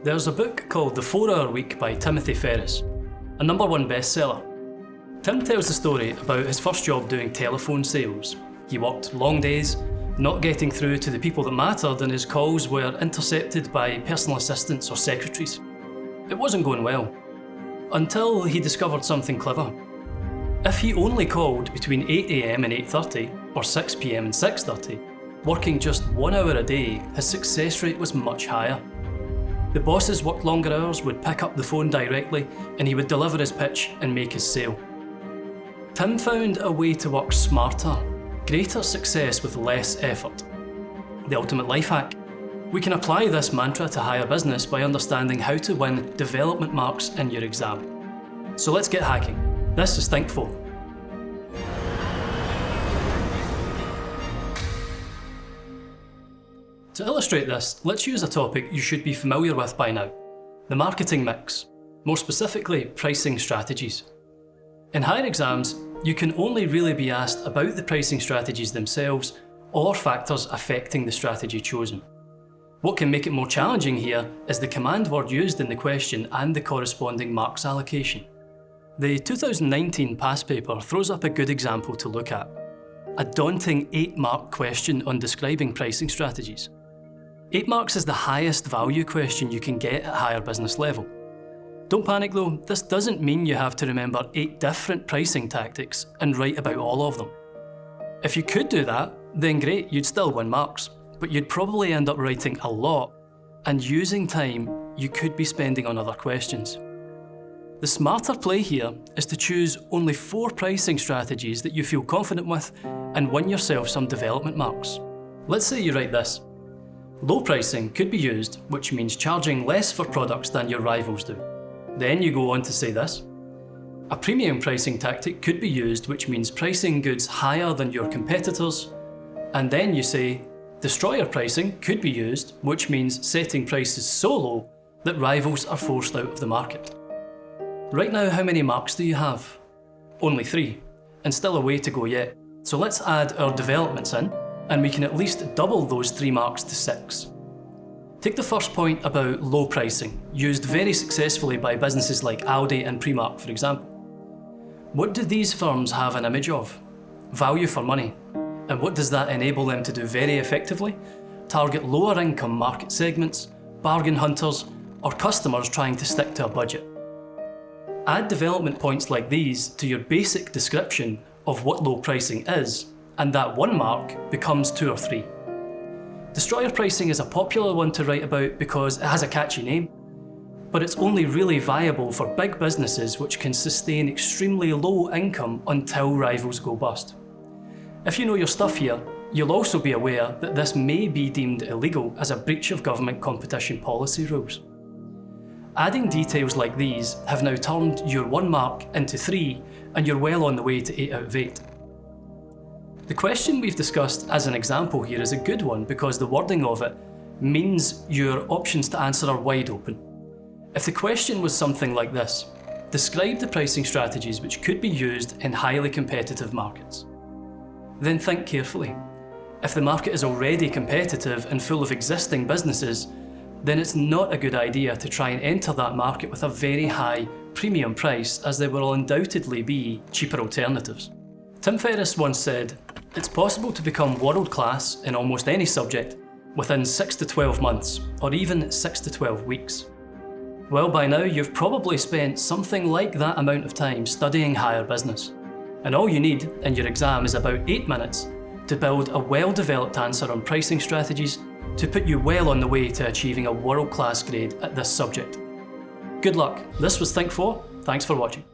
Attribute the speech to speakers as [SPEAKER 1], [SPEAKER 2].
[SPEAKER 1] There's a book called The 4-Hour Week by Timothy Ferriss, a #1 bestseller. Tim tells the story about his first job doing telephone sales. He worked long days, not getting through to the people that mattered, and his calls were intercepted by personal assistants or secretaries. It wasn't going well, until he discovered something clever. If he only called between 8 AM and 8:30, or 6 PM and 6:30, working just 1 hour a day, his success rate was much higher. The bosses worked longer hours, would pick up the phone directly, and he would deliver his pitch and make his sale. Tim found a way to work smarter, greater success with less effort. The ultimate life hack. We can apply this mantra to higher business by understanding how to win development marks in your exam. So let's get hacking. This is Thinkful. To illustrate this, let's use a topic you should be familiar with by now: the marketing mix, more specifically pricing strategies. In higher exams, you can only really be asked about the pricing strategies themselves or factors affecting the strategy chosen. What can make it more challenging here is the command word used in the question and the corresponding marks allocation. The 2019 past paper throws up a good example to look at: a daunting 8-mark question on describing pricing strategies. 8 marks is the highest value question you can get at higher business level. Don't panic though, this doesn't mean you have to remember 8 different pricing tactics and write about all of them. If you could do that, then great, you'd still win marks, but you'd probably end up writing a lot and using time you could be spending on other questions. The smarter play here is to choose only 4 pricing strategies that you feel confident with and win yourself some development marks. Let's say you write this: low pricing could be used, which means charging less for products than your rivals do. Then you go on to say this: a premium pricing tactic could be used, which means pricing goods higher than your competitors. And then you say, destroyer pricing could be used, which means setting prices so low that rivals are forced out of the market. Right now, how many marks do you have? Only 3, and still a way to go yet. So let's add our developments in, and we can at least double those 3 marks to 6. Take the first point about low pricing, used very successfully by businesses like Aldi and Primark, for example. What do these firms have an image of? Value for money. And what does that enable them to do very effectively? Target lower income market segments, bargain hunters, or customers trying to stick to a budget. Add development points like these to your basic description of what low pricing is, and that 1 mark becomes 2 or 3. Destroyer pricing is a popular one to write about because it has a catchy name, but it's only really viable for big businesses which can sustain extremely low income until rivals go bust. If you know your stuff here, you'll also be aware that this may be deemed illegal as a breach of government competition policy rules. Adding details like these have now turned your 1 mark into 3, and you're well on the way to 8 out of 8. The question we've discussed as an example here is a good one because the wording of it means your options to answer are wide open. If the question was something like this: describe the pricing strategies which could be used in highly competitive markets, then think carefully. If the market is already competitive and full of existing businesses, then it's not a good idea to try and enter that market with a very high premium price, as there will undoubtedly be cheaper alternatives. Tim Ferriss once said, "It's possible to become world-class in almost any subject within 6 to 12 months, or even 6 to 12 weeks. Well, by now you've probably spent something like that amount of time studying higher business. And all you need in your exam is about 8 minutes to build a well-developed answer on pricing strategies to put you well on the way to achieving a world-class grade at this subject." Good luck. This was Think4. Thanks for watching.